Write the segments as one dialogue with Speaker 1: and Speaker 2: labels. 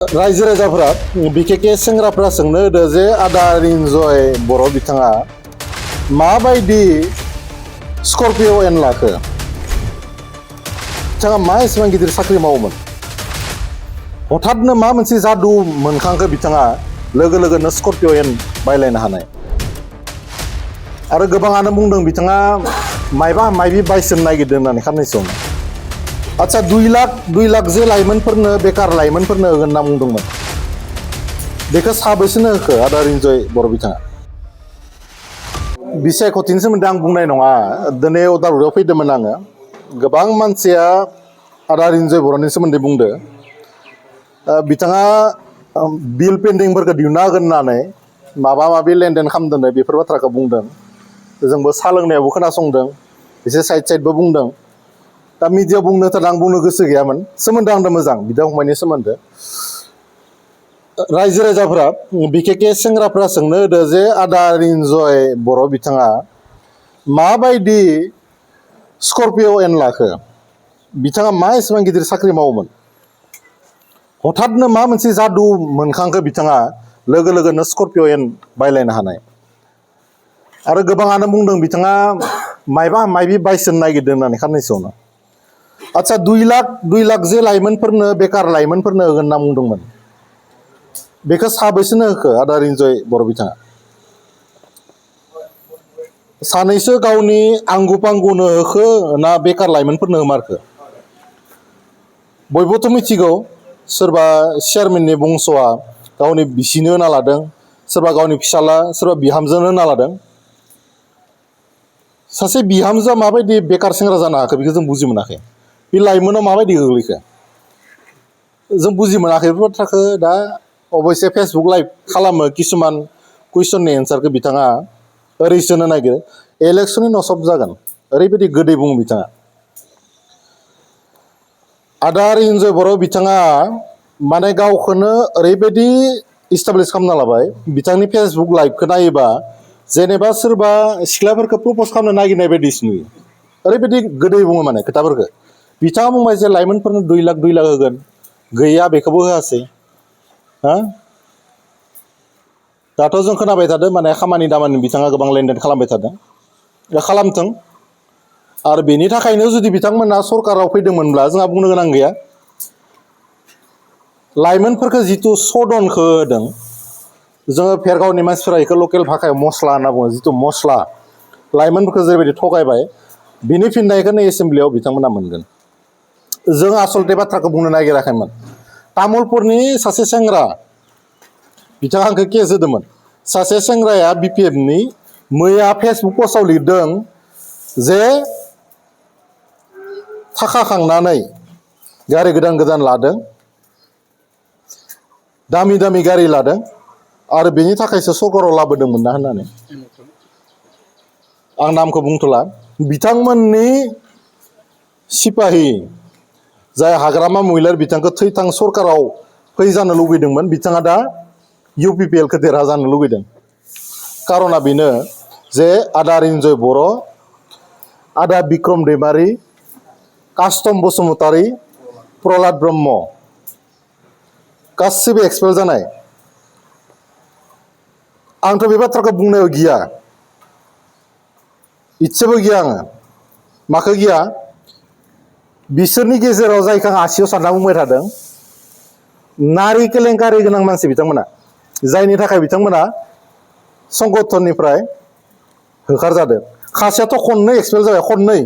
Speaker 1: रायजो राजाफोरा बिखेखे सेंग्राफोरा सोंनो होदो जे आदा रिन्जय बर' बिथाङा माबायदि स्कर्पिय' एन लाखो बिथाङा मा एसेबां गिदिर साख्रि मावोमोन हठातनो मा मोनसे जादु मोनखांखो बिथाङा लोगो लोगोनो स्कर्पिय' एन बायलायनो हानाय आरो गोबाङानो बुंदों बिथाङा मायबा मायबि बायसोनो नागिरदों होननानै खाननैसोआवनो आच्छा 2 लाख जे लाइमोनफोरनो बेकार लाइमोनफोरनो होगोन होनना बुंदोंमोन बेखौ साबैसोनो होखो आदा रिन्जय बर' बिथाङा बिसायख'थिनि सोमोन्दै आं बुंनाय नङा दिनै उदालगुरियाव फैदोंमोन आङो गोबां मानसिया आदा रिन्जय बर'नि सोमोन्दै बुंदो बिथाङा बिल पेन्डिंफोरखौ दिहुनना होगोन होननानै माबा माबि लेनदेन खालामदोंनो बेफोर बाथ्राखौ बुंदों जोंबो साहा लोंनायावबो खोनासंदों एसे साइडबो बुंदों दा मिडियायाव बुंनो थाखाय आं बुंनो गोसो गैयामोन सोमोन्दो आंदो मोजां बिदा फंबायनि सोमोन्दो रायजो राजाफोरा बिखेखे सेंग्राफोरा सोंनो होदो जे आदा रिन्जय बर' बिथाङा माबायदि स्कर्पिय' एन लाखो बिथाङा मा एसेबां गिदिर साख्रि मावोमोन हठातनो मा मोनसे जादु मोनखांखो बिथाङा लोगो लोगोनो स्कर्पिय' एन बायलायनो हानाय आरो गोबाङानो बुंदों बिथाङा मायबा मायबि बायसोनो नागिरदों होननानै खाननैसोआवनो आच्छा 2 लाख जे लाइमोनफोरनो बेकार लाइमोनफोरनो होगोन होनना बुंदोंमोन बेखौ साबैसोनो होखो आदा रिन्जय बर' बिथाङा सानैसो गावनि आंगु पांगुनो होखो ना बेकार लाइमोनफोरनो होमारखो बयबोथ' मिथिगौ सोरबा चेयारमेननि बंस'आ गावनि बिसिनो होना लादों सोरबा गावनि फिसाला सोरबा बिहामजोनो होना लादों सासे बिहामजोआ माबायदि बेकार सेंग्रा जानो हाखो बेखौ जों बुजि मोनाखै बे लाइमोनाव माबायदि गोग्लैखो जों बुजि मोनाखै बे बाथ्राखौ दा अबयसे फेसबुक लाइभ खालामो किसुमान कुइसननि एन्सारखौ बिथाङा ओरैसो होनो नागिरो इलेक्सननि उनाव सब जागोन ओरैबायदि गोदै बुङो बिथाङा आदा रिन्जय बर' बिथाङा माने गावखौनो ओरैबायदि इस्टाब्लिस खालामना लाबाय बिथांनि फेसबुक लाइभखौ नायोबा जेनेबा सोरबा सिख्लाफोरखौ प्रपज खालामनो नागिरनाय बायदिसो नुयो ओरैबायदि गोदै बुङो माने खोथाफोरखौ बिथाङा बुंबाय जे लाइमोनफोरनो 2 लाख होगोन गैया बेखौबो होआसै हा दाथ' जों खोनाबाय थादों माने खामानि दामानि बिथाङा गोबां लेनदेन खालामबाय थादों खालामथों आरो बेनि थाखायनो जुदि बिथांमोना सरकाराव फैदोंमोनब्ला जोंहा बुंनो गोनां गैया लाइमोनफोरखौ जिथु सदनखौ होदों जोङो भेरगावनि मानसिफोरा बेखौ लकेल भाषायाव मस्ला होनना बुङो जिथु मस्ला लाइमोनफोरखौ जेरैबायदि थगायबाय बिनि फिननायखौनो एसेमब्लियाव बिथांमोना मोनगोन जों आसलथे बाथ्राखौ बुंनो नागिराखैमोन तामुलपुरनि सासे सेंग्रा बिथाङा आंखौ केस होदोंमोन सासे सेंग्राया बिपिएफनि मैया फेसबुक पस्टआव लिरदों जे थाखा खांनानै गारि गोदान लादों दामि गारि लादों आरो बेनि थाखायसो सरकाराव लाबोदोंमोन ना होननानै आं नामखौ बुंथ'ला बिथांमोननि सिपाहि जाय हाग्रामा महिलार बिथांखौ थैथां सरकाराव फै जानो लुगैदोंमोन बिथाङा दा UPPLखौ देरहा जानो लुगैदों कारना बेनो जे आदा रिन्जय बर' आदा बिक्रम दैमारि कास्टम बसुमतारी प्रहलाद ब्रह्म गासिबो एक्सपेल जानाय आंथ' बे बाथ्राखौ बुंनायाव गिया इसेबो गिया आङो माखौ गिया बिसोरनि गेजेराव जायखौ आं आसियाव सानना बुंबाय थादों नारि केलेंकारि गोनां मानसि बिथांमोना जायनि थाखाय बिथांमोना संगठननिफ्राय होखारजादों खासेयाथ' खननै एक्सपेल जाबाय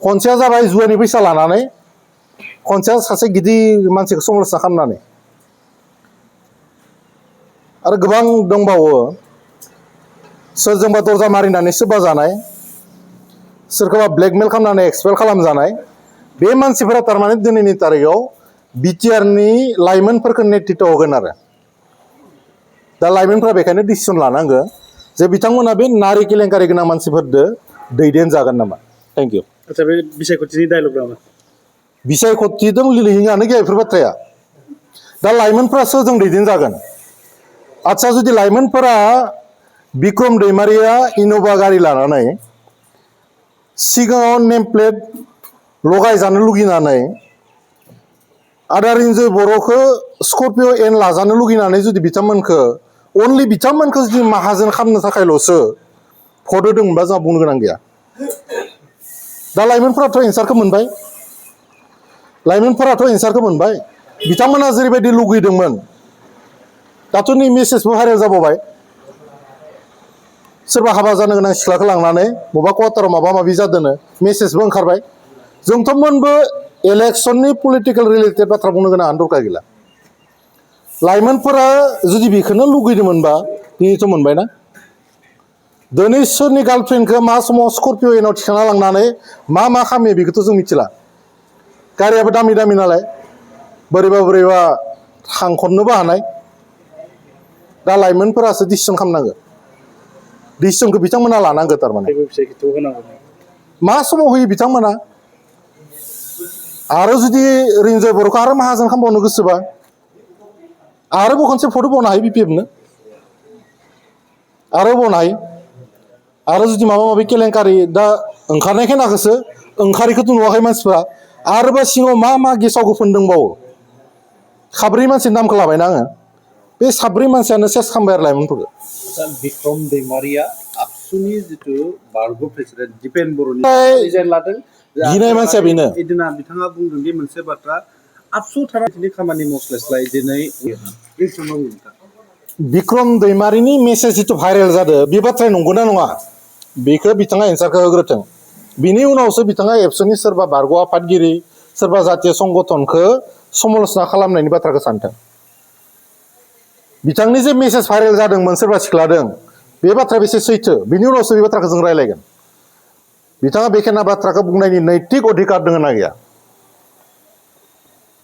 Speaker 1: खनसेया जाबाय जुवानि फैसा लानानै खनसेया सासे गिदिर मानसिखौ संरक्षना खालामनानै आरो गोबां दंबावो सोरजोंबा दरजा मारिनानै सोरबा जानाय सोरखौबा ब्लेकमेल खालामनानै एक्सपेल खालामजानाय बे मानसिफोरा थारमाने दिनैनि तारिखआव बिटिआरनि लाइमोनफोरखौ नेतृत्व होगोन आरो दा लाइमोनफोरा बेखायनो डिसिसन लानांगो जे बिथांमोना बे नारि केलेंकारि गोनां मानसिफोरजों दैदेनजागोन नामा थेंक इउ
Speaker 2: आच्छा बे बिसायख'थिनि डायलग नामा
Speaker 1: बिसायख'थिजों लिरहैनायानो गैया बेफोर बाथ्राया दा लाइमोनफोरा सोरजों दैदेनजागोन आच्छा जुदि लाइमोनफोरा बिक्रम दैमारिया इन'भा गारि लानानै सिगाङाव नेम प्लेट लगायजानो लुगैनानै आदा रिन्जय बर'खौ स्कर्पिय' एन लाजानो लुगैनानै जुदि बिथांमोनखौ अनलि बिथांमोनखौ जुदि माहाजोन खालामनो थाखायल'सो भट होदोंमोनबा जोंहा बुंनो गोनां गैया दा लाइमोनफोराथ' एन्सारखौ मोनबाय लाइमोनफोराथ' एन्सारखौ मोनबाय बिथांमोना जेरैबायदि लुगैदोंमोन दाथ' नै मेसेजबो भाइरेल जाबावबाय सोरबा हाबा जानो गोनां सिख्लाखौ लांनानै बबेबा क्वार्टाराव माबा माबि जादोंनो मेसेजबो ओंखारबाय जोंथ' मोनबो इलेक्सननि पलिटिकेल रिलेटेड बाथ्रा बुंनो गोनां दरकार गैला लाइमोनफोरा जुदि बेखौनो लुगैदोंमोनबा दिनैथ' मोनबायना दिनै सोरनि गार्लफ्रेन्डखौ मा समाव स्कर्पिय' एनाव थिखांना लांनानै मा खालामो बेखौथ' जों मिथिला गारियाबो दामि दामि नालाय बोरैबा बोरैबा थांखननोबो हानाय दा लाइमोनफोरासो डिसिसन खालामनांगौ डिसिसनखौ बिथांमोना लानांगौ थारमाने
Speaker 2: जेबो फिसायखौथ' होनांगौ
Speaker 1: मा समाव होयो बिथांमोना आरो जुदि रिन्जय बर'खौ आरो माहाजोन खालामबावनो गोसोबा आरोबाव खनसे भट होबावनो हायो बिपिएफनो आरो होबावनो हायो आरो जुदि माबा माबि केलेंकारि दा ओंखारनाय खोनाखौसो ओंखारिखौथ' नुवाखै मानसिफ्रा आरोबा सिङाव मा गेसाव गोफोन दंबावो साब्रै मानसिनि नामखौ लाबायना आङो बे साब्रै मानसियानो सेस खालामबाय आरो लाइमोनफोरखौ
Speaker 3: बिक्रम दैमारिया आबसुनि जिथु बारग' प्रेसिडेन्ट दिपेन बर'नि रिजाइन लादों
Speaker 1: गिनाय मानसिया बेनो
Speaker 3: एदिना बिथाङा बुंदों दि मोनसे बाथ्रा आबसु थारानि खामानि मावस्लायस्लाय दिनै
Speaker 1: बिक्रम दैमारिनि मेसेज जिथु भाइरेल जादों बे बाथ्राया नंगौना नङा बेखौ बिथाङा एन्सारखौ होग्रोथों बिनि उनावसो बिथाङा एबसुनि सोरबा बारग' आफादगिरि सोरबा जातीय संगठनखौ समाल'सना खालामनायनि बाथ्राखौ सानथों बिथांनि जे मेसेज भाइरेल जादोंमोन सोरबा सिख्लादों बे बाथ्राया बेसे सैथो बिनि उनावसो बे बाथ्राखौ जों रायलायगोन बिथाङा बेखेना बाथ्राखौ बुंनायनि नैतिक अधिकार दङ ना गैया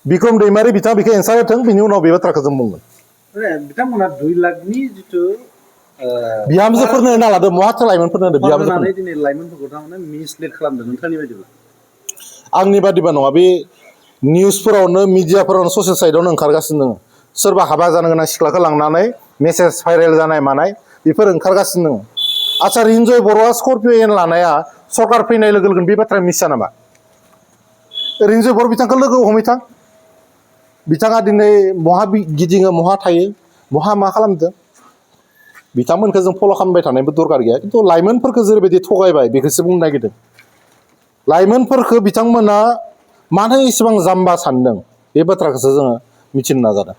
Speaker 1: बिक्रम दैमारि बिथाङा बेखौ एन्सार होथों बिनि उनाव बे बाथ्राखौ जों बुंगोन
Speaker 3: बिथांमोना 2 लाखनि जिथु
Speaker 1: बिहामजोफोरनो होना लादों महाथो लाइमोनफोरनो होदों बिहामजोफोरनो
Speaker 3: दिनै लाइमोनफोरखौ थारमाने मिसलिड खालामदों नोंथांनि बायदिब्ला
Speaker 1: आंनि बादिबा नङा बे निउसफोरावनो मिडियाफोरावनो ससियेल साइडआवनो ओंखारगासिनो दङ सोरबा हाबा जानो गोनां सिख्लाखौ लांनानै मेसेज भाइरेल जानाय मानाय बेफोर ओंखारगासिनो दङ आच्चा रिन्जय बर'आ स्कर्पिय' एन लानाया सरकार फैनाय लोगो लोगोनो बे बाथ्राया मिसा नामा रिन्जय बर' बिथांखौ लोगो हमहैथां बिथाङा दिनै महा गिदिङो महा थायो महा मा खालामदों बिथांमोनखौ जों फल' खालामबाय थानायबो दरकार गैया खिन्थु लाइमोनफोरखौ जेरैबायदि थगायबाय बेखौसो बुंनो नागिरदों लाइमोनफोरखौ बिथांमोना मानो इसेबां जाम्बा सानदों बे बाथ्राखौसो जोङो मिथिनो नाजादों